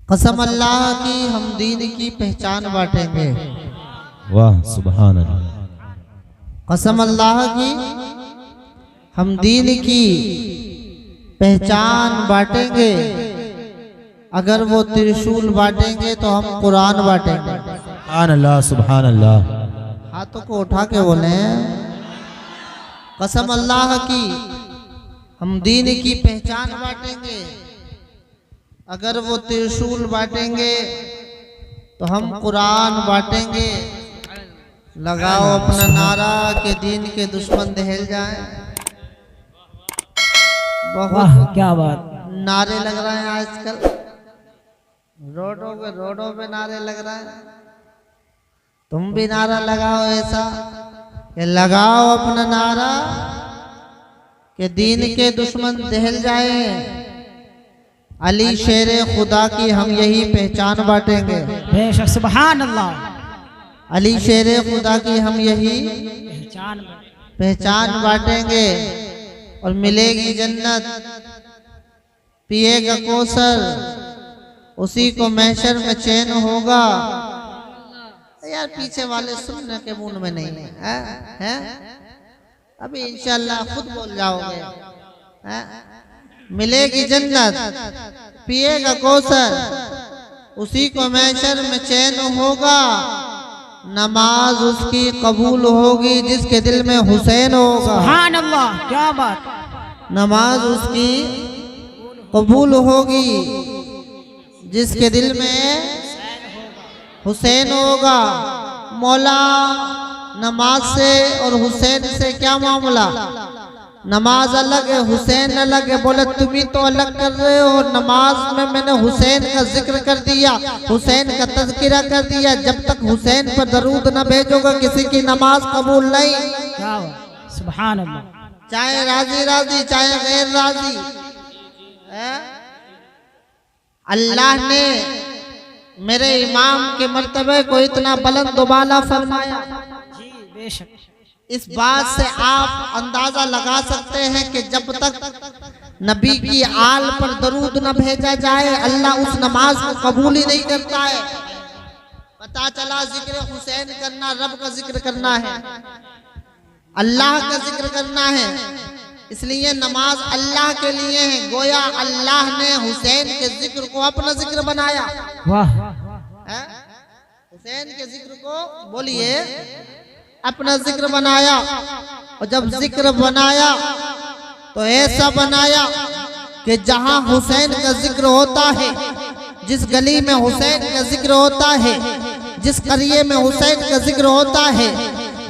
कसम अल्लाह की हम दीन की पहचान बांटेंगे। वाह सुभान अल्लाह। कसम अल्लाह की हम दीन की पहचान बांटेंगे। अगर वो त्रिशूल बांटेंगे तो हम कुरान बांटेंगे। सुभान अल्लाह सुभान अल्लाह। हाथों को उठा के बोले कसम अल्लाह की हम दीन की पहचान बांटेंगे। अगर वो त्रिशूल बांटेंगे तो हम कुरान बांटेंगे। लगाओ अपना नारा के दीन के दुश्मन दहल जाएं। वाह क्या बात। नारे लग रहे हैं आजकल रोडों पे नारे लग रहे हैं। तुम भी नारा लगाओ ऐसा कि लगाओ अपना नारा कि दीन के दुश्मन दहल जाए। अली शेरे खुदा की हम यही पहचान बांटेंगे। बेशक सुभान अल्लाह। अली शेरे खुदा की हम यही पहचान बांटेंगे और मिलेगी जन्नत, पिएगा कौसर, उसी को महशर में चैन होगा। यार पीछे वाले सुनने के मूड में नहीं है? अभी इंशाल्लाह खुद बोल जाओगे। मिलेगी जन्नत, पिएगा कौसर, उसी को महशर में चैन होगा। नमाज उसकी कबूल होगी जिसके दिल में हुसैन होगा। सुभान अल्लाह क्या बात। नमाज उसकी कबूल होगी जिसके दिल में हुसैन होगा। मौला नमाज से और हुसैन से क्या मामला? नमाज अलग है हुसैन अलग है। बोले तुम ही तो अलग कर रहे हो। नमाज में मैंने हुसैन का जिक्र कर दिया, हुसैन का तज़किरा कर दिया। जब तक हुसैन पर दरूद न भेजोगे किसी की नमाज कबूल नहीं। क्या बात सुभान अल्लाह। चाहे राजी राजी चाहे गैर राजी, अल्लाह ने मेरे इमाम के मर्तबे को इतना बुलंद बाला फरमाया। जी बेशक। इस बात से आप अंदाजा लगा सकते हैं कि जब तक नबी की आल पर दरूद न भेजा जाए अल्लाह उस नमाज को कबूल ही नहीं करता है। पता चला जिक्र हुसैन करना रब का जिक्र करना है, अल्लाह का जिक्र करना है। इसलिए नमाज अल्लाह के लिए है। गोया अल्लाह ने हुसैन के जिक्र को अपना जिक्र बनाया। वाह। हुसैन के जिक्र को बोलिए अपना जिक्र बनाया। और जब जिक्र बनाया तो ऐसा बनाया कि जहां हुसैन का जिक्र होता है, जिस गली में हुसैन का जिक्र होता है, जिस करिए में हुसैन का जिक्र होता है,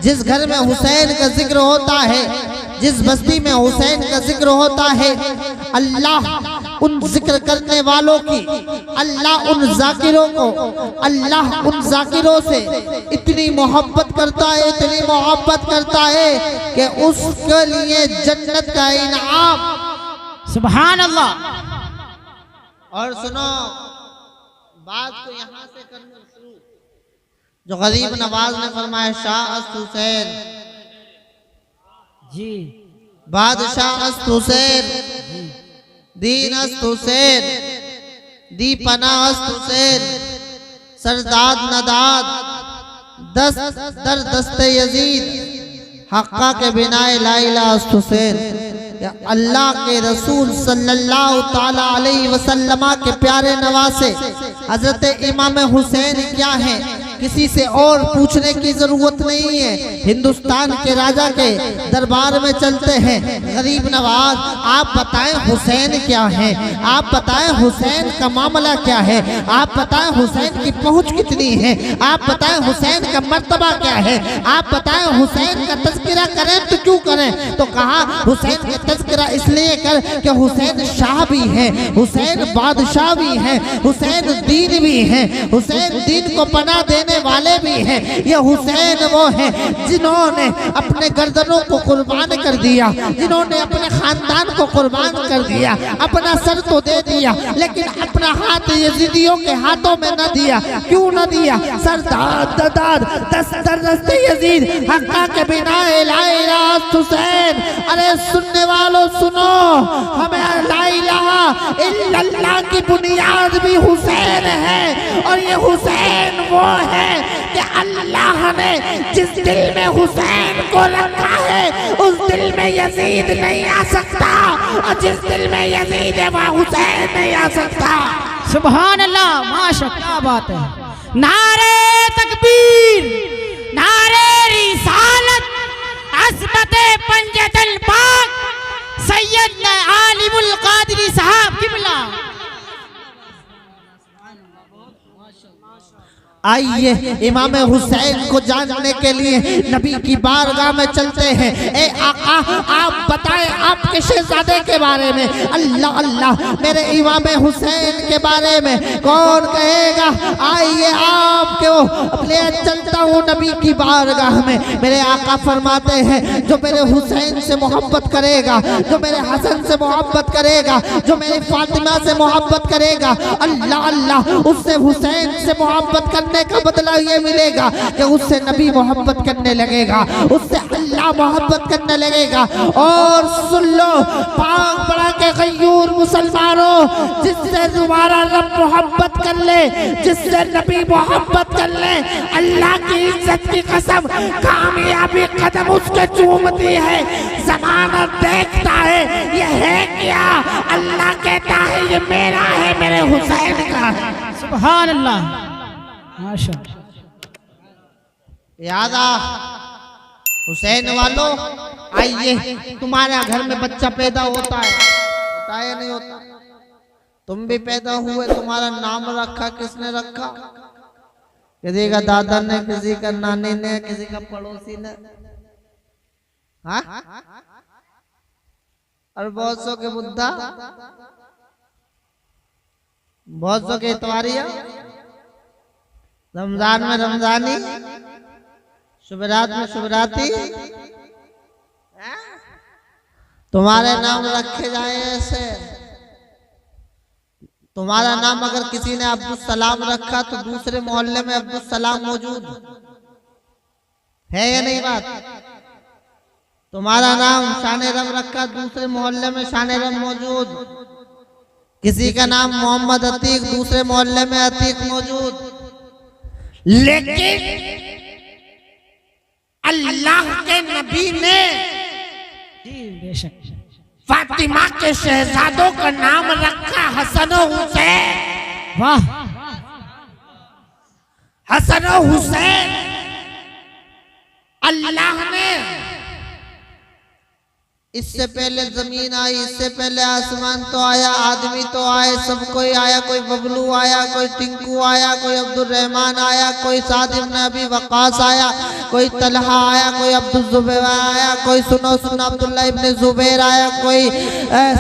जिस घर में हुसैन का जिक्र होता है, जिस बस्ती में हुसैन का जिक्र होता है, अल्लाह उन जिक्र करने वालों की, अल्लाह उन जाकिरों को, अल्लाह उन जाकिरों से इतनी मोहब्बत करता है, इतनी मोहब्बत करता है कि उसके लिए जन्नत का इनाम। सुभान अल्लाह। और सुनो बात को यहाँ से करना शुरू। जो गरीब नवाज ने फरमाया शाह अस्त हुसैन, जी बादशाह अस्त हुसैन, दीन अस्त हुसैन, दी पनाह अस्त हुसैन, सरदाद नदाद दस्त दर दस्ते यजीद हक्का के बिनाए ला इलाहा अस्त हुसैन। अल्लाह के रसूल सल्लल्लाहु ताला अलैहि वसल्लम के प्यारे नवासे हजरत इमाम हुसैन क्या है किसी से और पूछने की जरूरत नहीं है। हिंदुस्तान के राजा के दरबार में चलते हैं, गरीब नवाज आप बताएं हुसैन क्या है, आप बताएं हुसैन का मामला क्या है, आप बताएं हुसैन की पहुंच कितनी है, आप बताएं हुसैन का मर्तबा क्या है, आप बताएं हुसैन का तज़किरा करें तो क्यों करें? तो कहा हुसैन का तज़किरा इसलिए कर कि हुसैन शाह भी है, हुसैन बादशाह भी है, हुसैन दीन भी है, हुसैन दीन को पनाह देने देने वाले भी हैं। ये हुसैन वो हैं जिन्होंने अपने गर्दनों को कुर्बान कर दिया, जिन्होंने अपने खानदान को कुर्बान कर दिया, अपना सर तो दे दिया लेकिन अपना हाथ यजीदियों के हाथों में न दिया। क्यों न दिया? सरदार ददार दस्ते यजीद हक्का के बिना इलाहा हुसैन। अरे सुनने वालों सुनो, हमें ला इलाहा इल्लल्लाह की बुनियाद भी हुसैन है। और ये हुसैन वो है कि अल्लाह ने जिस दिल में हुसैन को रखा है उस दिल में यजीद नहीं आ सकता, और जिस दिल में यजीद है वह हुसैन नहीं आ सकता। सुभान अल्लाह, माशा, क्या बात है। नारे तकबीर, नारे रिसालत, अस्मते पंजतल पाक सैयद आलिमुल कादरी साहब किबला। आइए इमाम हुसैन को जानने के लिए नबी की बारगाह में चलते हैं। ए आका, आप बताएं आपके शहजादे के बारे में। अल्लाह अल्लाह, मेरे इमाम हुसैन के बारे में कौन कहेगा? आइए आपको ले चलता हूँ नबी की बारगाह में। मेरे आका फरमाते हैं जो मेरे हुसैन से मोहब्बत करेगा, जो मेरे हसन से मोहब्बत करेगा, जो मेरी फातिमा से मोहब्बत करेगा, अल्लाह अल्लाह, उससे हुसैन से मोहब्बत करने का बदला ये मिलेगा कि उससे नबी मोहब्बत करने लगेगा, उससे अल्लाह मोहब्बत करने लगेगा। और सुन लो पाक बड़ा के गयूर मुसलमानों, जिससे तुम्हारा रब मोहब्बत कर ले, जिससे नबी मोहब्बत कर ले, अल्लाह की इज्जत की कसम कामयाबी कदम उसके चूमती है। ज़माना देखता है ये है क्या, अल्लाह कहता है ये मेरा है, मेरे हुसैन का है। सुभान अल्लाह, माशा। यादा हुसैन वालों, आइए तुम्हारे घर में बच्चा पैदा होता है या नहीं होता? तुम भी पैदा हुए, तुम्हारा नाम रखा किसने रखा? किसी का दादा ने, किसी का नानी ने, किसी का पड़ोसी ने। हाँ, और बहुत सौ के बुद्धा, बहुत सौ के इतवारिया, रमजान में रमजानी, शुभरात में शुभराती। तुम्हारे नाम रखे जाए ऐसे। तुम्हारा नाम अगर किसी ने अब्दुल सलाम रखा तो दूसरे मोहल्ले में अब्दुल सलाम मौजूद है या नहीं बात? तुम्हारा नाम शान रम रखा, दूसरे मोहल्ले में शान रम मौजूद। किसी का नाम मोहम्मद अतीक, दूसरे मोहल्ले में अतीक मौजूद। लेकिन अल्लाह के नबी ने जी बेशक फातिमा के शहजादों का नाम रखा हसन और हुसैन। वाह, हसन और हुसैन अल्लाह ने, इससे पहले जमीन आई, इससे पहले आसमान तो आया, आदमी तो आए, सब कोई आया। कोई बबलू आया, कोई टिंकू आया, कोई अब्दुल रहमान आया, कोई साद इब्न अबी वक्कास आया, कोई तलहा आया, कोई अब्दुल जुबैर आया, कोई सुनो अब्दुल्ला इब्न जुबैर आया, कोई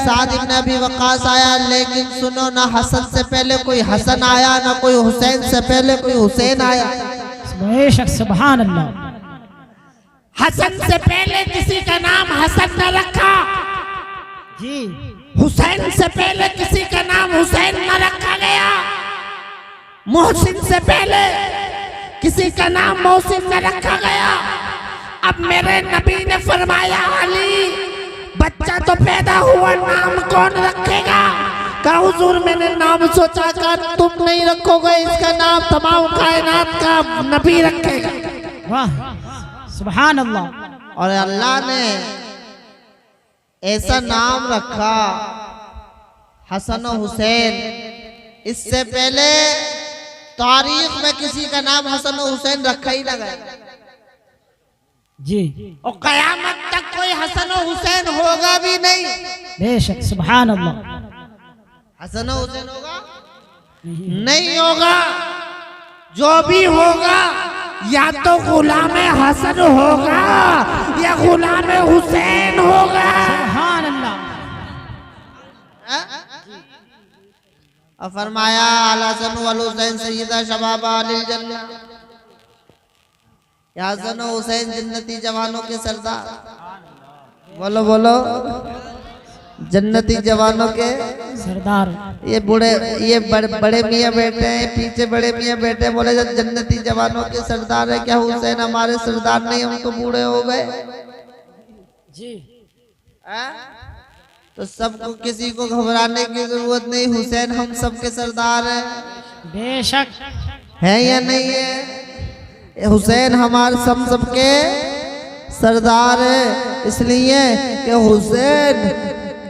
साद इब्न अबी वक्कास आया। लेकिन सुनो, ना हसन से पहले कोई हसन आया, ना कोई हुसैन से पहले कोई हुसैन आया। बेशक, सुभान अल्लाह। हसन से पहले किसी का नाम हसन न रखा जी, हुसैन से पहले किसी का नाम हुसैन न रखा गया, मोहसिन से पहले किसी का नाम मोहसिन न रखा गया। अब मेरे नबी ने फरमाया, अली बच्चा तो पैदा हुआ, नाम कौन रखेगा? कहा हुजूर मैंने नाम सोचा, कर तुम नहीं रखोगे, इसका नाम तमाम कायनात का नबी रखेगा। वाह, सुभान अल्लाह। और अल्लाह ने ऐसा नाम रखा हसन और हुसैन। इससे पहले तारीख में किसी का नाम हसन और हुसैन रखा ही ना गया जी, और कयामत तक कोई हसन और हुसैन होगा भी नहीं। बेशक, सुभान अल्लाह। हसन और हुसैन होगा नहीं होगा। जो भी होगा या तो गुलाम हसन होगा या गुलाम हुसैन होगा। सुभान अल्लाह। फरमाया अल हसन वल हुसैन सय्यदा शबाब अहलिल जन्नह। यहाँ सुनो, हुसैन जन्नती जवानों के सरदार। बोलो बोलो, जन्नती जवानों के सरदार। ये बड़े मियाँ बैठे हैं पीछे, बड़े मियाँ बैठे हैं, बोले जब जन्नती जवानों के सरदार है, क्या हुसैन हमारे सरदार नहीं? हम तो बूढ़े हो गए जी। तो सबको, किसी को घबराने की जरूरत नहीं, हुसैन हम सबके सरदार हैं। बेशक है या नहीं है? हुसैन हमारे सबके सरदार है, इसलिए कि हुसैन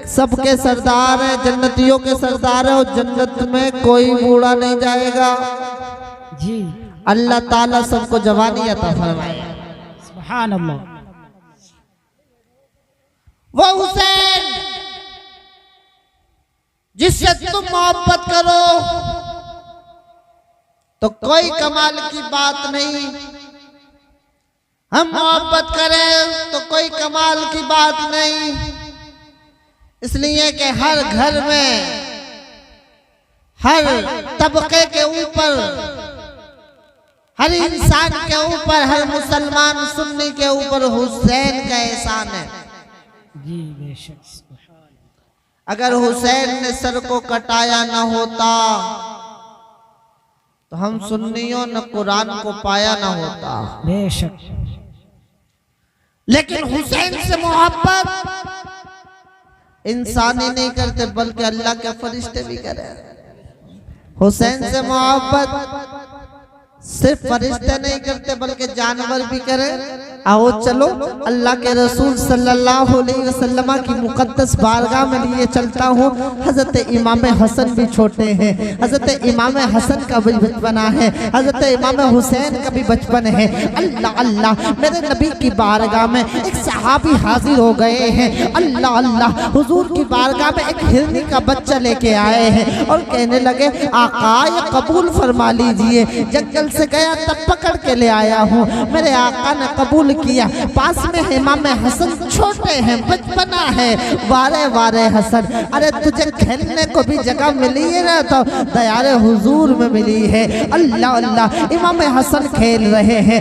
सबके सरदार है, जन्नतियों के सरदार है, और जन्नत में कोई बूढ़ा नहीं जाएगा। जी। अल्लाह ताला सबको जवानी अता फरमाए। सुभान अल्लाह। वो हुसैन जिससे तुम मोहब्बत करो तो कोई कमाल की बात नहीं, हम मोहब्बत करें तो कोई कमाल की बात नहीं, इसलिए कि हर घर में, हर तबके के ऊपर, हर इंसान के ऊपर, हर मुसलमान सुन्नी के ऊपर हुसैन का एहसान है। जी बेशक। अगर हुसैन ने सर को कटाया ना होता तो हम सुन्नियों ने कुरान को पाया ना होता। बेशक। लेकिन हुसैन से मोहब्बत इंसान ही नहीं करते बल्कि अल्लाह के फरिश्ते भी करें। हुसैन से मोहब्बत सिर्फ फरिश्ते नहीं करते बल्कि जानवर भी करें। आओ चलो अल्लाह के रसूल सल्लल्लाहु अलैहि वसल्लम की मुकद्दस बारगाह में लिए चलता हूँ। हजरत इमाम हसन भी छोटे हैं, हजरत इमाम हसन का भी बचपना है, हजरत इमाम हुसैन का भी बचपन है। अल्लाह अल्लाह, मेरे नबी की बारगाह में एक सहाबी हाजिर हो गए हैं। अल्लाह अल्लाह, हुजूर की बारगाह में एक हिरनी का बच्चा लेके आए हैं और कहने लगे आका ये कबूल फरमा लीजिए। जंगल से गया तब पकड़ के ले आया हूँ। मेरे आका ने कबूल किया। पास में इमाम हसन छोटे हैं, बचपना है। वारे वारे हसन, अरे तुझे खेलने को भी जगह मिली है ना तो दयारे हुजूर में मिली है। अल्लाह अल्लाह, इमाम हसन खेल रहे हैं।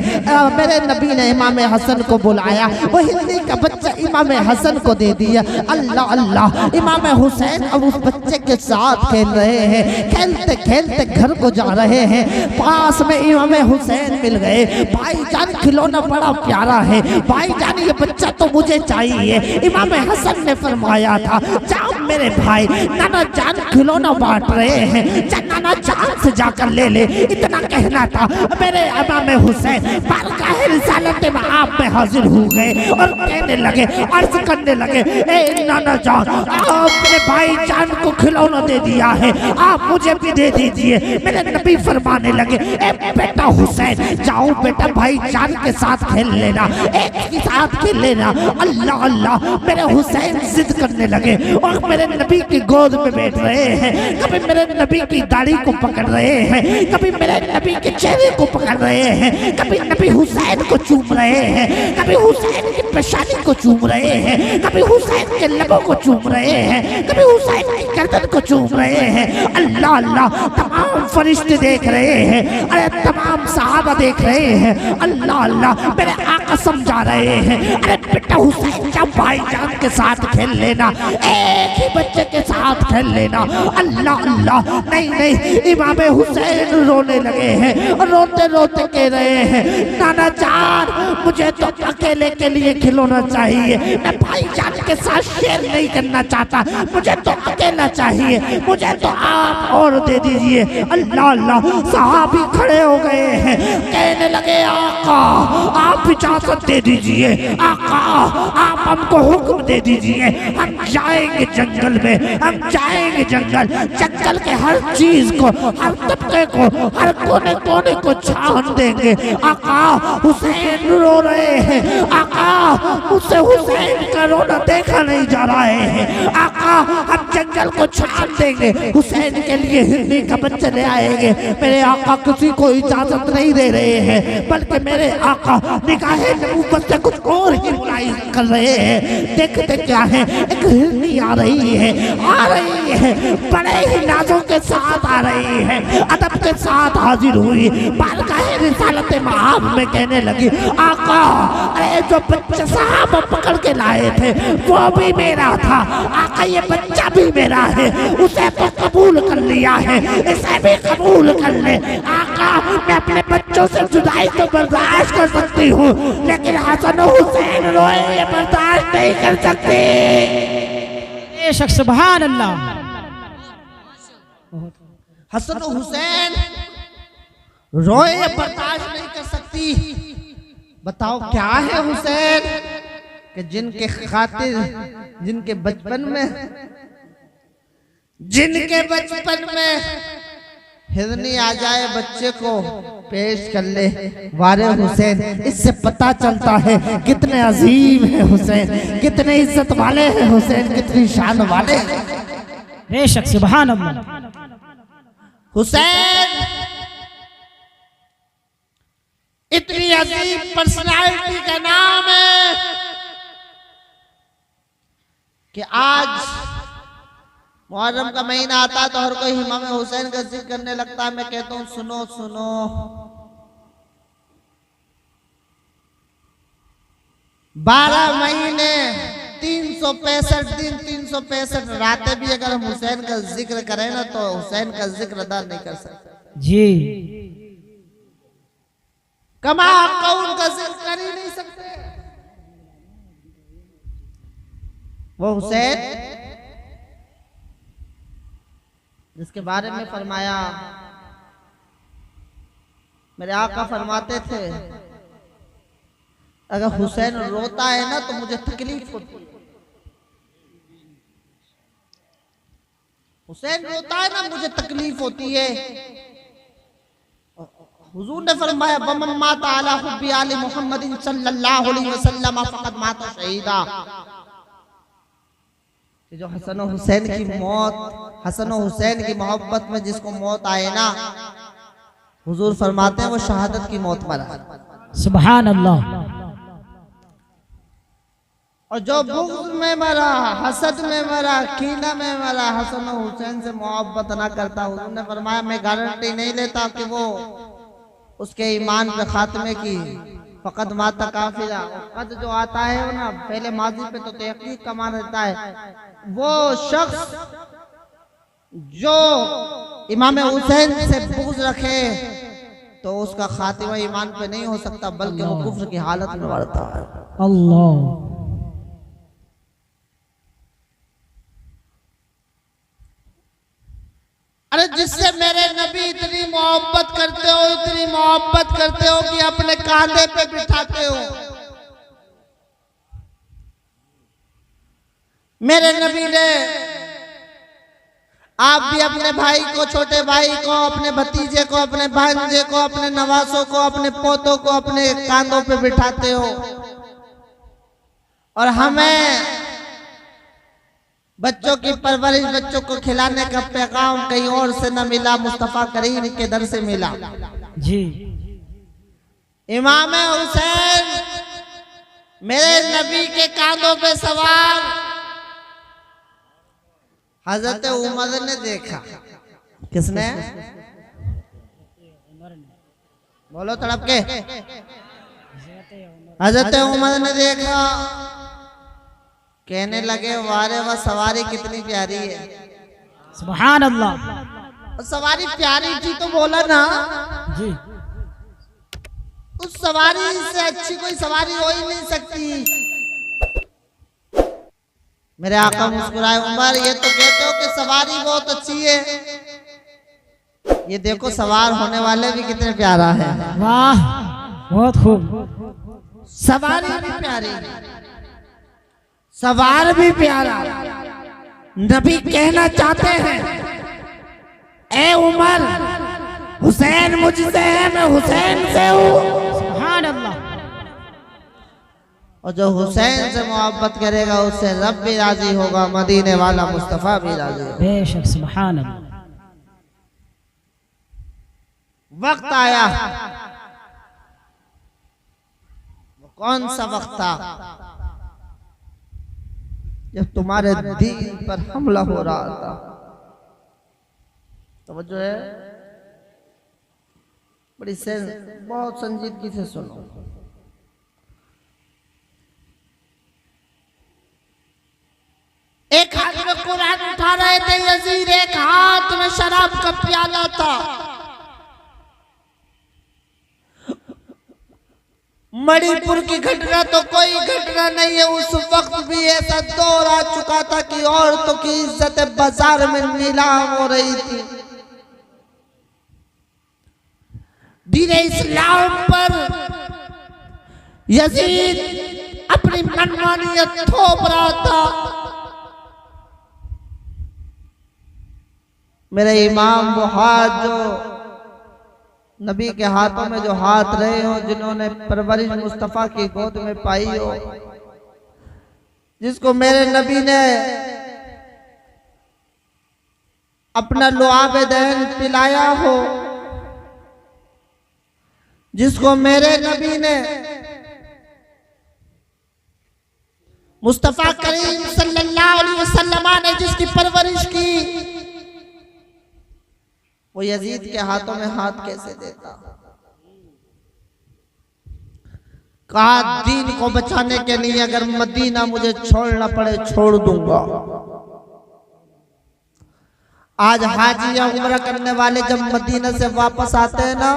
मेरे नबी ने इमाम हसन को बुलाया, वो हिंदी का बच्चा इमाम हसन को दे दिया। अल्लाह अल्लाह, इमाम हुसैन अब उस बच्चे के साथ खेल रहे हैं। खेलते खेलते घर को जा रहे हैं। पास में इमाम हुसैन मिल गए। भाईजान खिलौना बड़ा प्यारा है, भाईजान ये बच्चा तो मुझे चाहिए। इमाम हसन ने फरमाया था जाओ मेरे भाई, नाना जान खिलौना बांट रहे हैं, जा नाना जान से जाकर ले ले। इतना कहना था। मेरे इमाम हुसैन बारगाह रिसालत में आप में हाजिर हो गए और कहने लगे, अर्ज करने लगे, ए नाना जान मेरे भाईजान को खिलौना दे दिया है, आप मुझे भी दे दीजिए। मेरे नबी फरमाने लगे ए बेटा हुसैन जाओ बेटा भाईजान के साथ खेल लेना, एक के साथ खेल लेना। अल्लाह अल्लाह, मेरे हुसैन जिद करने लगे और मेरे नबी की गोद में बैठ रहे हैं। कभी मेरे नबी की दाढ़ी को पकड़ रहे हैं, कभी मेरे नबी के चेहरे को पकड़ रहे हैं, कभी नबी हुसैन को चूम रहे हैं, कभी हुसैन की पेशानी को चूम रहे हैं, कभी हुसैन के लबों को चूम रहे हैं, कभी हुसैन की गर्दन को चूम रहे हैं। अल्लाह अल्लाह, तमाम फरिश्ते देख रहे हैं, अरे तमाम सहाबा देख रहे हैं। अल्लाह अल्लाह, मेरे आका समझा रहे हैं, अरे बेटा हुसैन जब भाईजान के साथ खेल लेना, एक ही बच्चे के साथ खेल लेना। अल्लाह अल्लाह, नहीं नहीं, इमाम हुसैन रोने लगे हैं और रोते रोते कह रहे हैं नाना जान मुझे तो अकेले के लिए खिलौना चाहिए, मैं भाईजान के साथ शेयर नहीं करना चाहता, मुझे तो अकेला चाहिए, मुझे तो आप और दे दीजिए। अल्लाह अल्लाह, सहाबी खड़े हो गए हैं, कहने लगे आका आप इजाजत दे दीजिए, आका आप हमको हुक्म दे दीजिए, हम जाएंगे जंगल में, हम जाएंगे जंगल, जंगल के हर चीज को, हर तबके को, हर कोने कोने को छान देंगे। आका हुसैन रो रहे हैं, आका मुझसे हुसैन का रोना देखा नहीं जा रहा है, आका हम जंगल को छान देंगे, हुसैन के लिए हिरनी का बच्चा ले आएंगे। मेरे आका किसी को इजाजत नहीं दे रहे हैं, बल्कि मेरे आका निगाहे नबूवत से कुछ और ही बुराई कर रहे हैं। देखते क्या है, एक हिरनी आ रही है, आ रही रही है, बड़े ही नाजों के साथ आ रही है, अदब के साथ हाजिर हुई, बारगाह रिसालत मआब में कहने लगी, आका अरे जो बच्चा साहब पकड़ के लाए थे वो भी मेरा था, आका ये बच्चा भी मेरा है, उसे तो कबूल कर लिया है, इसे भी कबूल कर ले। आका मैं अपने बच्चों से जुदाई तो बर्दाश्त कर सकती हूँ, लेकिन हसन हुसैन रोए ये बर्दाश्त नहीं कर सकती। बेशक सुभान अल्लाह। हसन हुसैन रोए बर्दाश्त नहीं कर सकती। बताओ क्या है हुसैन कि जिनके खातिर जिनके बचपन में हिरनी आ जाए बच्चे को पेश कर ले वारे हुसैन। इससे पता चलता है कितने अजीम है हुसैन, कितने इज्जत वाले हैं हुसैन, कितनी शान वाले हैं। बेशक सुभान अल्लाह। हुसैन इतनी अजीम पर्सनालिटी का नाम है कि आज मुहर्रम का महीना आता है तो हर कोई इमाम हुसैन का जिक्र करने लगता है। मैं कहता हूं सुनो सुनो, 12 महीने 365 दिन 365 रातें भी अगर हम हुसैन का जिक्र करें ना तो हुसैन का जिक्र अदा नहीं कर सकते जी। कमा कौन का जिक्र कर ही नहीं सकते। वो हुसैन जिसके बारे में फरमाया, मेरे आका फरमाते थे अगर हुसैन रोता है ना तो मुझे तकलीफ होती है। हुसैन रोता है ना मुझे तकलीफ होती है। हुजूर ने फरमाया वमन माता अला हुब्बी आले मुहम्मदिन सल्लल्लाहु अलैहि वसल्लम फक़द माता शहीदा। जो हसन हुसैन की मौत, हसन हुसैन की मोहब्बत में जिसको मौत आए ना, हुजूर फरमाते हैं वो शहादत की मौत मरा। सुभान अल्लाह। और जो बुग़्ज़ में मरा, हसद में मरा, कीना में मरा, हसन हुसैन से मोहब्बत ना करता, हुजूर ने फरमाया मैं गारंटी नहीं लेता कि वो उसके ईमान पे खात्मे की फकत माता काफिरा। कद जो आता है वो ना पहले माजी पे तो तहकीक का मान रहता है। वो शख्स जो इमाम हुसैन से बुग़्ज़ रखे तो उसका खातिमा ईमान पे नहीं हो सकता, बल्कि वो कुफ्र की हालत में मरता है। अल्लाह। अरे जिससे मेरे नबी इतनी मोहब्बत करते हो, इतनी मोहब्बत करते हो कि अपने कांधे पे बिठाते हो। मेरे नबी ने आप भी अपने भाई को, छोटे भाई को, अपने भतीजे को, अपने भांजे को, अपने नवासों को, अपने पोतों को अपने कांधों पे बिठाते हो। और हमें बच्चों की परवरिश, बच्चों को खिलाने का पैगाम कहीं और से न मिला, मुस्तफा करीम के दर से मिला। जी। इमाम हुसैन मेरे नबी के कांधों पे सवार हजरत उमर ने देखा। किसने? बोलो तड़प के। हजरत उमर ने देखा, कहने लगे वारे वह सवारी कितनी प्यारी है। सुभान अल्लाह। सवारी प्यारी थी तो बोला ना जी। उस सवारी से अच्छी कोई सवारी हो ही नहीं सकती। मेरे आका मुस्कुराए, उमर ये तो कहते हो कि सवारी बहुत अच्छी है, ये देखो सवार होने वाले भी कितने प्यारा है। वाह, बहुत खूब। सवारी भी प्यारी, सवार भी प्यारा। नबी कहना चाहते हैं ए उमर, हुसैन मुझसे है, मैं हुसैन से हूँ। सुभान अल्लाह। और जो हुसैन से मोहब्बत करेगा उससे रब भी राजी होगा, मदीने वाला मुस्तफा भी राजी होगा। बेशक सुभान अल्लाह। वक्त आया, कौन सा वक्त था? जब तुम्हारे दीन पर हमला हो रहा था, तो जो है बड़ी से बहुत संजीदगी से सुनो। एक हाथ में कुरान उठा रहे थे यजीद, एक हाथ में शराब का प्याला था। मणिपुर की घटना तो कोई घटना नहीं है, उस वक्त भी ऐसा दौर आ चुका था कि औरतों की इज्जत बाजार में नीलाम हो रही थी। दीन इस्लाम पर यजीद अपनी मनमानियत थोप रहा था। मेरे इमाम वो हाथ जो नबी के हाथों में जो हाथ रहे हो, जिन्होंने परवरिश मुस्तफा की गोद में पाई हो, जिसको मेरे नबी ने अपना लुआब दहन पिलाया हो, जिसको मेरे नबी ने मुस्तफा करीम सल्लल्लाहु अलैहि वसल्लम ने जिसकी परवरिश की, वो यजीद के हाथों में हाथ कैसे देता। कहा दीन को बचाने के लिए अगर मदीना मुझे छोड़ना पड़े छोड़ दूंगा। आज हाजी या उम्रा करने वाले जब मदीना से वापस आते हैं ना,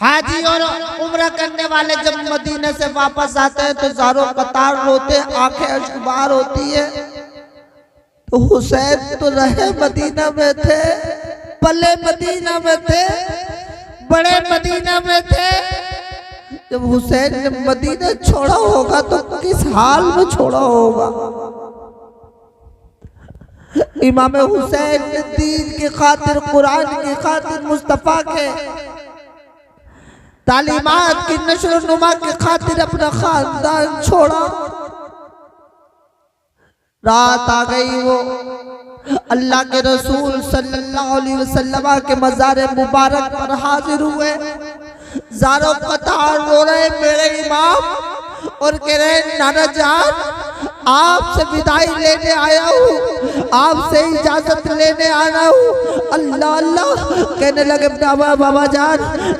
हाजी और उम्रा करने वाले जब मदीना से वापस आते हैं तो ज़ारों कतार रोते, आंखें अश्कबार होती है। तो हुसैन तो रहे मदीना में थे, पले मदीना में थे, बड़े मदीना में थे। जब हुसैन ने मदीना छोड़ा होगा तो किस हाल में छोड़ा होगा। इमाम हुसैन ने दीन की खातिर, कुरान की खातिर, मुस्तफा के तालीमात की नशर नुमा की खातिर अपना खानदान छोड़ा। रात आ गई, वो अल्लाह के रसूल सल्लल्लाहु अलैहि वसल्लम के मज़ार मुबारक पर हाजिर हुए। ज़ारों कतार रो रहे मेरे इमाम और कह रहे नाना जान आपसे विदाई लेने आया हूँ, आपसे इजाजत लेने आया हूँ। अल्लाह अल्लाह कहने लगे बाबा जान,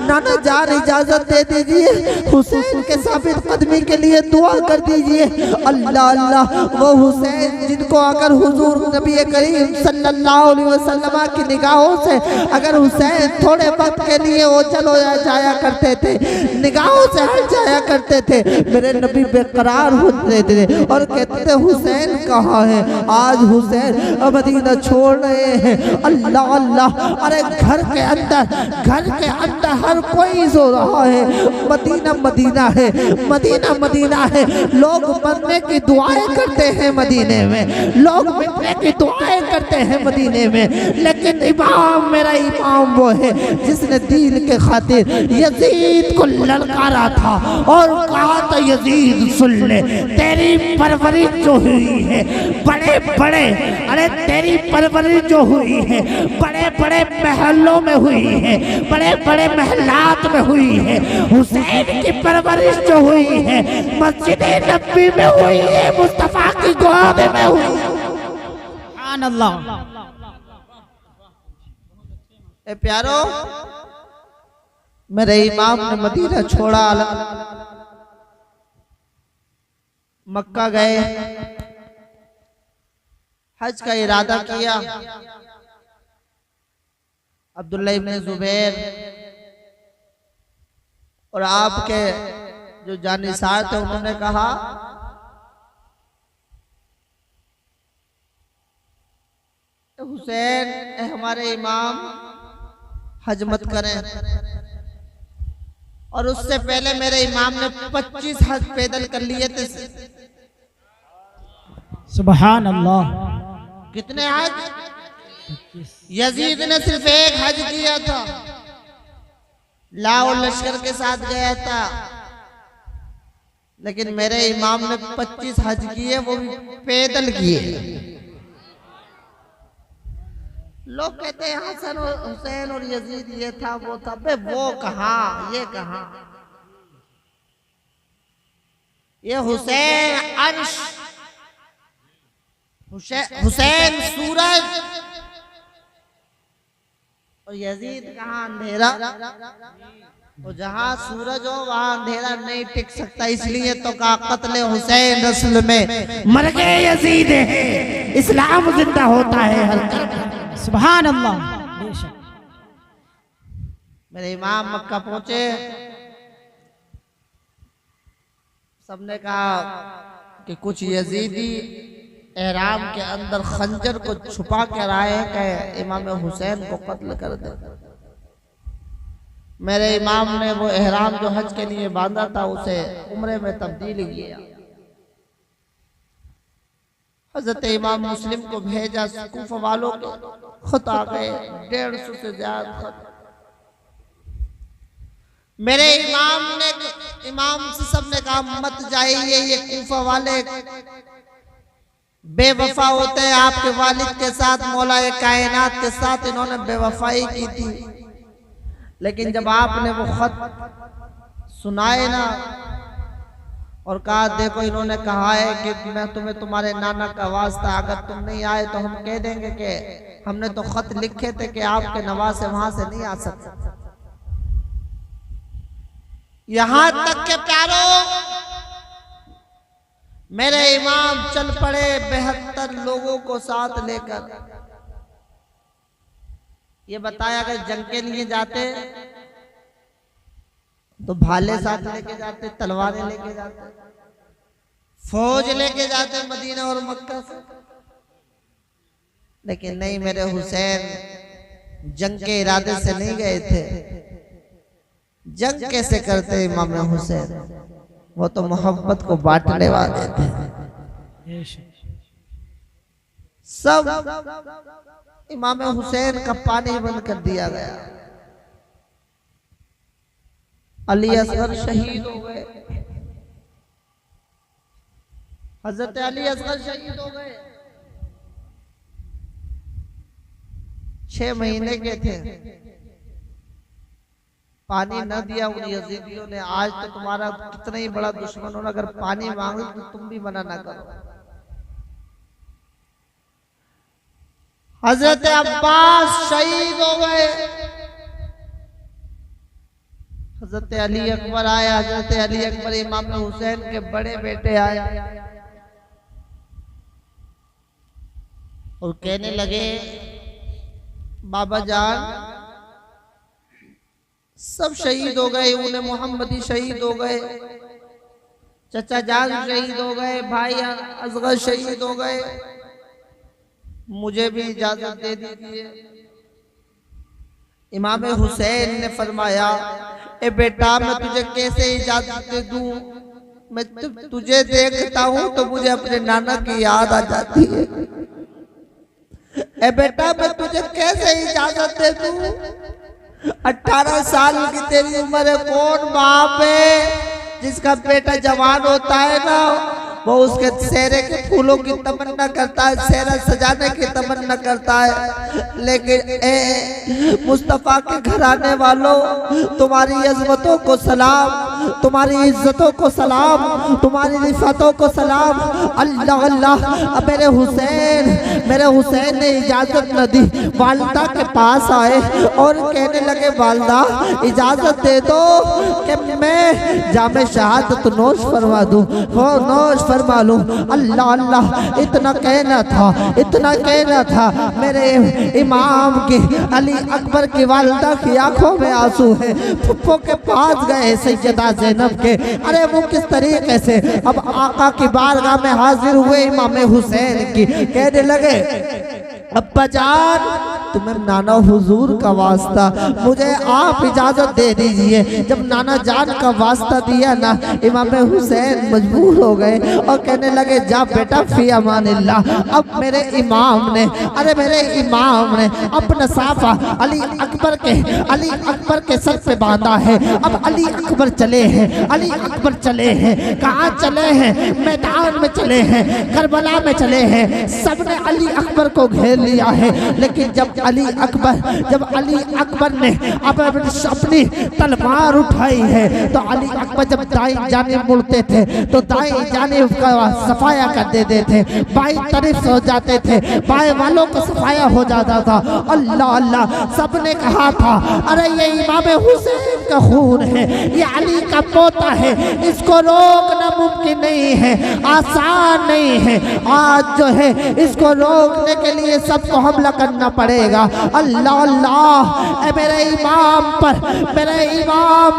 नाना जान इजाजत दे दीजिए, हुसैन के साबित कदमी के लिए दुआ कर दीजिए। अल्लाह अल्लाह वो हुसैन जिनको अगर हुजूर नबी करीम सल्लल्लाहु अलैहि वसल्लम की निगाहों से अगर हुसैन थोड़े वक्त के लिए ओझल हो जाया करते थे, निगाहों से हट जाया करते थे, मेरे नबी बेकरार होते थे और कहते थे हुसैन कहाँ है। आज हुसैन मदीना छोड़ रहे हैं। अल्लाह अल्लाह, अरे घर के अंदर हर कोई सो रहा है। मदीना मदीना है, मदीना मदीना है। लोग मरने की दुआएं करते हैं मदीने में, लोग मिटने की दुआएं करते हैं मदीने में, लेकिन इमाम मेरा इमाम वो है जिसने दीन के खातिर यजीद को ललकारा था और कहा था यजीद सुन ले, तेरी परवरिश जो हुई है बड़े बड़े, अरे तेरी परवरिश जो हुई है बड़े बड़े महलों में हुई है, बड़े बड़े महलात में हुई है। हुसैन की परवरिश जो हुई है मस्जिद नबी में हुई है, मुस्तफा की गोद में हुई है। सुभान अल्लाह। ए प्यारो, मेरे इमाम ने मदीना छोड़ा, मक्का गए, हज का इरादा किया। अब्दुल्ला इब्न जुबैर और आपके जो जानिसार थे उन्होंने कहा हुसैन हमारे इमाम हज मत करें। और उससे पहले मेरे इमाम ने 25 हज पैदल कर लिए थे। सुभान अल्लाह। कितने हज? यजीद ने सिर्फ एक हज किया था, लाओ लश्कर के साथ गया था, लेकिन मेरे इमाम ने 25 हज किए, वो भी पैदल किए। लोग कहते हैं हसन और हुसैन और यजीद ये था वो था, बे वो कहाँ ये कहाँ। ये हुसैन अर्श, हुसैन सूरज और यजीद कहाँ अंधेरा, और जहाँ सूरज हो वहाँ अंधेरा नहीं टिक सकता, इसलिए तो कहा कत्ले हुसैन रसूल में मर गए यजीद है, इस्लाम जिंदा होता है हर सुभान अल्लाह। बेशक मेरे इमाम मक्का पहुंचे, सबने कहा कि कुछ यजीदी एहराम के अंदर खंजर को छुपा कर आए हैं कि इमाम हुसैन को कत्ल कर दे। मेरे इमाम ने वो एहराम जो हज के लिए बांधा था उसे उम्रे में तब्दील किया। हजरत इमाम मुस्लिम को भेजा, कूफा वालों को खत आ गए 150 से ज्यादा खत। मेरे इमाम से सबने कहा मत जाइए, ये कूफा वाले बेवफा होते हैं, आपके वालिद के साथ मौला कायनात के साथ इन्होंने बेवफाई की थी। लेकिन जब आपने वो खत सुनाए ना और कहा देखो इन्होंने कहा है कि मैं तुम्हें तुम्हारे नाना का वास्ता, अगर तुम नहीं आए तो हम कह देंगे कि हमने तो खत लिखे थे कि आपके नवासे वहां से नहीं आ सकते। यहां तक के प्यारो मेरे इमाम चल पड़े 72 लोगों को साथ लेकर। ये बताया अगर जंग के लिए जाते तो भाले साथ लेके जाते, तलवारें लेके जाते, फौज लेके जाते मदीना और मक्का से। लेकिन नहीं, मेरे हुसैन जंग के इरादे से नहीं गए थे। जंग कैसे करते इमाम हुसैन, वो तो मोहब्बत को बांटने वाले थे। सब इमाम हुसैन का पानी बंद कर दिया गया। अली असगर शहीद हो गए, हजरत अली असगर शहीद हो गए। 6 महीने के थे, पानी न दिया उन यजीदियों ने। आज तो तुम्हारा कितना ही बड़ा दुश्मन हो, अगर पानी मांगे तो तुम भी मना ना करो। हजरत अब्बास शहीद हो गए, हजरत अली अकबर आए। हजरत अली अकबर इमाम हुसैन के बड़े बेटे आए और कहने लगे बाबा जान सब शहीद हो गए, उन्हें मोहम्मदी शहीद हो गए, चचा जान शहीद हो गए, भाई असगर शहीद हो गए, मुझे भी इजाजत दे दीजिए। इमाम हुसैन ने फरमाया ए बेटा मैं तुझे कैसे इजाजत दे दूं, मैं तुझे देखता हूं तो मुझे अपने नाना की याद आ जाती है। ए बेटा मैं तुझे कैसे इजाजत दे दूं, 18 साल की तेरी उम्र है, कौन बाप है जिसका बेटा जवान होता है ना वो उसके चेहरे के फूलों की तमन्ना करता है, चेहरा सजाने की तमन्ना करता है। लेकिन ए मुस्तफा के घर आने वालों, तुम्हारी अजमतों को सलाम, तुम्हारी इज्जतों को सलाम, तुम्हारी रिफतों को सलाम। अल्लाह अल्लाह। मेरे हुसैन ने इजाजत न दी, वालिदा के पास आए और कहने लगे वालिदा इजाजत दे दो कि मैं जामे शहादत नोश फरमा दूं, वो नोश फरमा लूं। अल्लाह अल्लाह। इतना कहना था मेरे इमाम की, अली अकबर की वालिदा की आंखों में आंसू है। फुप्पो के पास गए सैयदा ज़ैनब के, अरे वो किस तरीके से अब आका की बारगाह में हाजिर हुए इमाम हुसैन की, कहने लगे अब्बा जान तुम्हें नाना हुजूर का वास्ता, मुझे आप इजाजत दे दीजिए। जब नाना जान का वास्ता दिया ना, इमाम हुसैन मजबूर हो गए और कहने लगे जा बेटा फी अमानिल्लाह। अब मेरे इमाम ने अपना साफा अली अकबर के सर पे बांधा है। अब अली अकबर चले हैं। कहाँ चले हैं? मैदान में चले हैं, करबला में चले हैं। सबने अली अकबर को घेर लिया है। लेकिन जब अली अकबर ने अब अपनी तलवार उठाई है तो अली अकबर जब दाएं जाने मुड़ते थे तो दाएं जाने का सफाया कर देते थे, बाएं तरफ हो जाते थे, बाएं वालों को सफाया हो जाता था। अल्लाह अल्लाह सबने कहा था अरे ये इमाम हुसैन का खून है, ये अली का पोता है, इसको रोकना मुमकिन नहीं है, आसान नहीं है। आज जो है इसको रोकने के लिए सबको हमला करना पड़ेगा। अल्लाह अल्लाह मेरे इमाम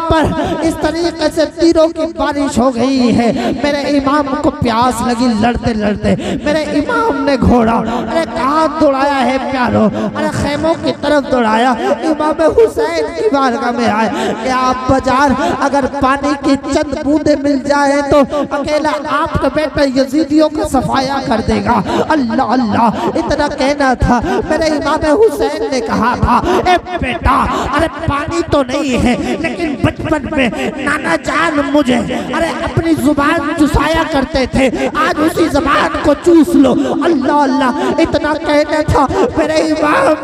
पर इस तरीके से तीरों की बारिश हो गई है। मेरे इमाम को प्यास लगी लड़ते लड़ते, मेरे इमाम ने घोड़ा अरे कहाँ दौड़ाया है प्यारो, अरे खेमों की तरफ दौड़ाया। इमाम हुसैन की बारगाह में आए कि आप बाजार अगर पानी की चंद बूंदे मिल जाए तो अकेला आपका बेटा यजीदियों का सफाया कर देगा। अल्लाह अल्लाह इतना कहना था। मेरे इमाम हुसैन ने कहा था ए बेटा अरे पानी तो नहीं है लेकिन बचपन में नाना जान मुझे अरे अपनी जुबान चुसाया करते थे, आज उसी जुबान को चूस लो। अल्लाह अल्लाह इतना कहना था। मेरे इमाम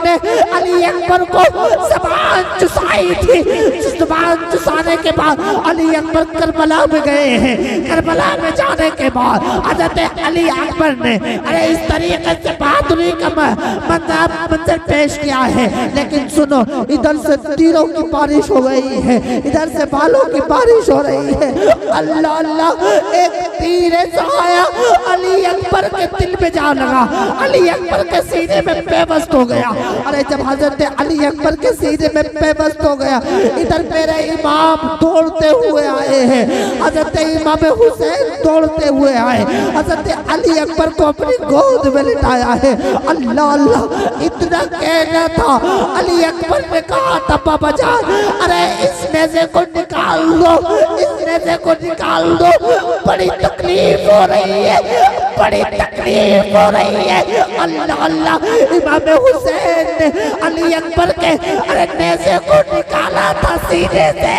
ने अली अकबर को जुबान चुसाई थी। जुबान चुसाने के बाद अली अकबर करबला में गए हैं। करबला में जाने के बाद हज़रत अली अकबर ने अरे इस तरीके से बहादुरी का मंजर पेश किया है। लेकिन सुनो, इधर से तीरों की बारिश हो गई है, इधर से बालों की बारिश हो रही है। अल्लाह अल्लाह एक तीर आया अली अकबर के दिल में जा लगा, अली अकबर के सीने में बेबस हो गया। अरे जब हजरत अली अकबर के सीने में बेबस हो गया, इधर मेरे इमाम दौड़ते हुए आए हैं, हजरत इमाम हुसैन दौड़ते हुए आए, हजरत अली अकबर को अपनी गोद में लिटाया है। अल्लाह अल्लाह इतना कहना था। अली अकबर ने कहा था बाबा जान अरे इस नेज़े को निकाल दो, इस नेज़े को निकाल दो, बड़ी तकलीफ हो रही है, बड़ी तकलीफ हो रही है। अल्लाह अल्लाह इमाम हुसैन ने अली अकबर के अरे नेज़े को निकाला था सीने से।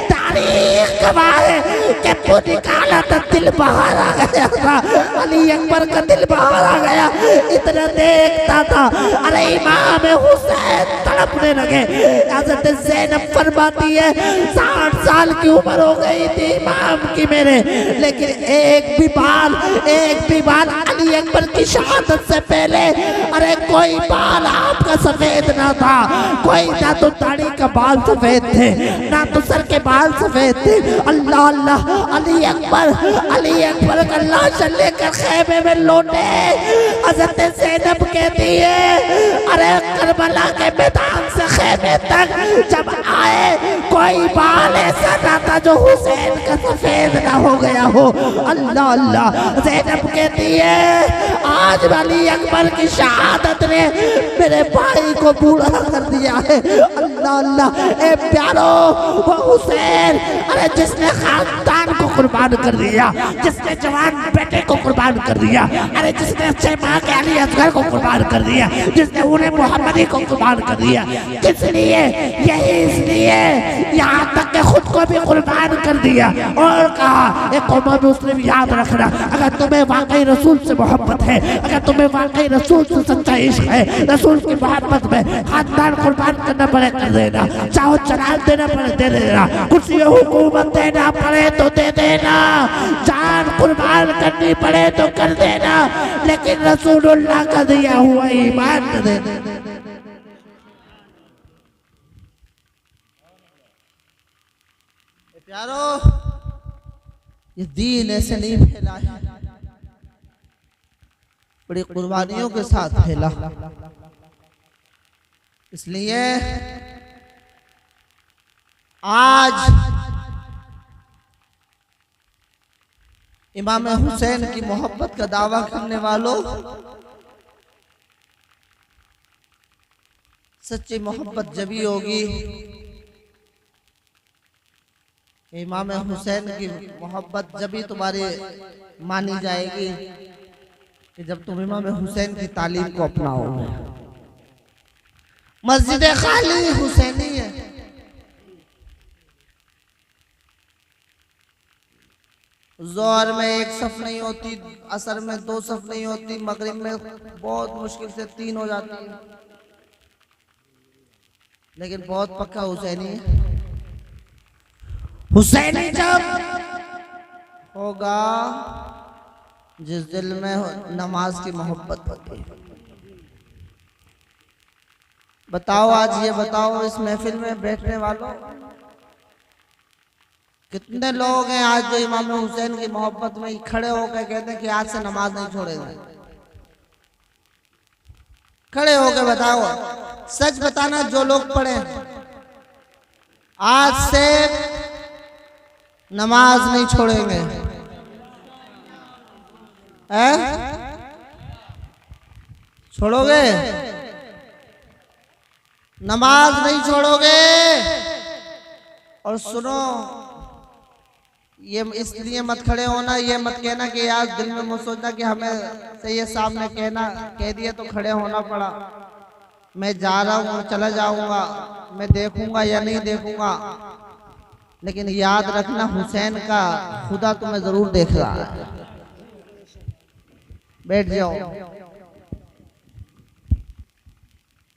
तारीख गवाह है कि वो निकाला था, दिल बाहर आ गया था, अली अकबर का दिल बाहर आ गया। इतना देखता था अरे इमाम हुसैन तड़पने लगे। हज़रत ज़ैनब फरमाती है 60 साल की उम्र हो गई थी इमाम की मेरे, लेकिन एक भी बाल अली अकबर की शहादत से पहले अरे कोई बाल आपका सफेद ना था, कोई ना तो दाढ़ी का बाल सफेद थे ना तो सर के बाल सफेद थे। अल्लाह अल्लाह अली अकबर का लाश लेकर खेमे में लौटे। हज़रत ज़ैनब कहती है अरे करबला के मैदान से खेमे तक जब आए कोई बाल ऐसा ना था जो हुसैन का सफेद ना हो गया हो। अल्लाह अल्लाह ज़ैनब कहती है आज अली अकबर की शहादत ने मेरे भाई को बूढ़ा कर दिया है। अल्लाह अल्लाह ए प्यारो वो हुसैन अरे जिसने खानदान को कुर्बान कर दिया, जिसने जवान बेटे को कुर्बान कर दिया, अरे जिसने अच्छे माँ के अली असगर को कुर्बान कर दिया, जिसने उन्हें मोहम्मदी को कुर्बान कर दिया, किस लिए? यही इसलिए यहाँ तक के खुद को भी कुर्बान कर दिया और कहा एक कौम मुस्लिम याद रखना, अगर तुम्हें वाकई रसूल से मोहब्बत है, अगर तुम्हें वाकई रसूल से सच्चा इश्क है, रसूल की मोहब्बत में खानदान कुर्बान करना पड़े कर देना, चाहो चराग देना पड़े दे देना, कुर्सी हुकूमत देना पड़े तो दे देना, जान कुर्बान करनी पड़े तो कर देना, लेकिन रसूलुल्लाह का दिया हुआ ईमान न दे देना। प्यारो ये दीन ऐसे नहीं फैला है, बड़ी कुर्बानियों के साथ फैला। इसलिए आज इमाम हुसैन की मोहब्बत का दावा करने वालों, सच्ची मोहब्बत जभी होगी इमाम हुसैन की मोहब्बत जभी तुम्हारी मानी जाएगी कि जब तुम इमाम हुसैन की तालीम को अपनाओगे। मस्जिद खाली हुसैनी है, जोहर में एक सफ नहीं होती, असर में 2 सफ नहीं होती, मगरिब में बहुत मुश्किल से 3 हो जाती है। लेकिन बहुत पक्का हुसैनी है। हुसैनी जब होगा जिस दिल में नमाज की मोहब्बत होती है। बताओ, आज ये बताओ इस महफिल में बैठने वालों, कितने लोग हैं आज जो इमाम हुसैन की मोहब्बत में खड़े होकर कहते हैं कि आज से नमाज नहीं छोड़ेंगे? खड़े होकर बताओ, सच बताना। जो लोग पढ़े आज से नमाज नहीं छोड़ेंगे, छोड़ोगे? नमाज नहीं छोड़ोगे? और सुनो, ये इसलिए मत खड़े होना, ये मत कहना कि यार दिल में मत सोचना कि हमें से ये सामने कह दिया तो खड़े होना पड़ा। मैं जा रहा हूँ, चला जाऊंगा, मैं देखूंगा या नहीं देखूंगा, लेकिन याद रखना हुसैन का खुदा तुम्हें जरूर देख रहा है। बैठ जाओ।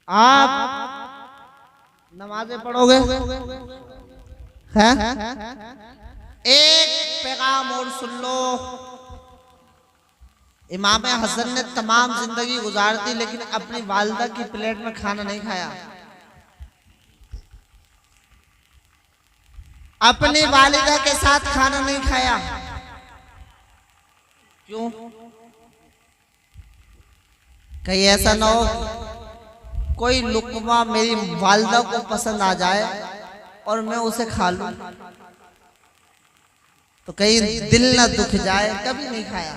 आप नमाजें पढ़ोगे हैं? एक पैगाम और सुन लो। इमाम हसन ने तमाम जिंदगी गुजार दी, लेकिन अपनी वालिदा की प्लेट में खाना नहीं खाया। अपनी वालिदा के साथ खाना नहीं खाया। क्यों? कहीं ऐसा ना हो कोई लुकमा मेरी वालिदा को पसंद आ जाए और मैं उसे खा लूं, तो कहीं दिल ना दुख जाए। कभी नहीं खाया।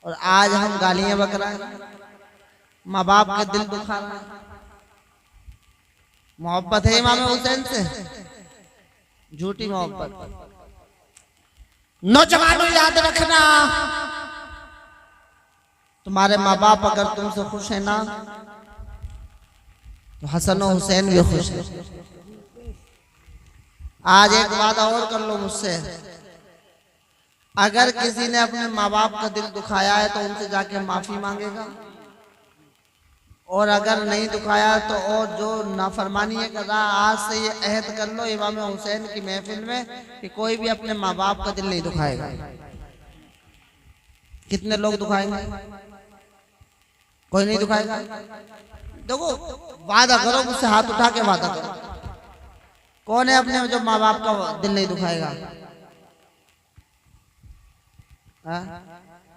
और आज हम गालियां बक रहे हैं, माँ बाप के दिल दुखा रहे हैं। मोहब्बत है इमाम हुसैन से? झूठी मोहब्बत। नौजवानों याद रखना, तुम्हारे माँ बाप अगर तुमसे खुश है ना, तो हसन और हुसैन भी खुश है। आज एक वादा और कर लो मुझसे, अगर किसी ने अपने माँ बाप का दिल दुखाया है तो उनसे जाके माफी मांगेगा, और अगर नहीं दुखाया तो और जो नाफरमानी है कर रहा, आज से ये अहद कर लो इमाम हुसैन की महफिल में कि कोई भी अपने माँ बाप का दिल नहीं दुखाएगा। कितने लोग दुखाएंगे? कोई नहीं दुखाएगा। देखो, वादा करो मुझसे, हाथ उठा के वादा करो। कौन है अपने जो माँ बाप का दिल नहीं दुखाएगा?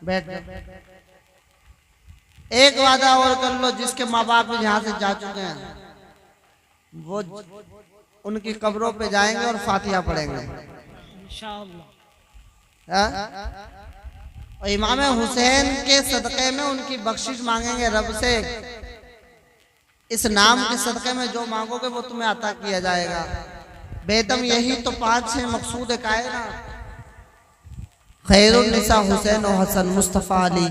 बैठ। एक वादा और कर लो, जिसके माँ बाप यहाँ से जा चुके हैं वो उनकी कब्रों पे जाएंगे और फातिहा पढ़ेंगे और इमाम हुसैन के सदक़े में उनकी बख्शिश मांगेंगे रब से। इस नाम के सदक़े में जो मांगोगे वो तुम्हें अता किया जाएगा। बेदम यही तो 5-6 मकसूद कायनात। खैरुन निसा हुसैन और हसन मुस्तफ़ा अली।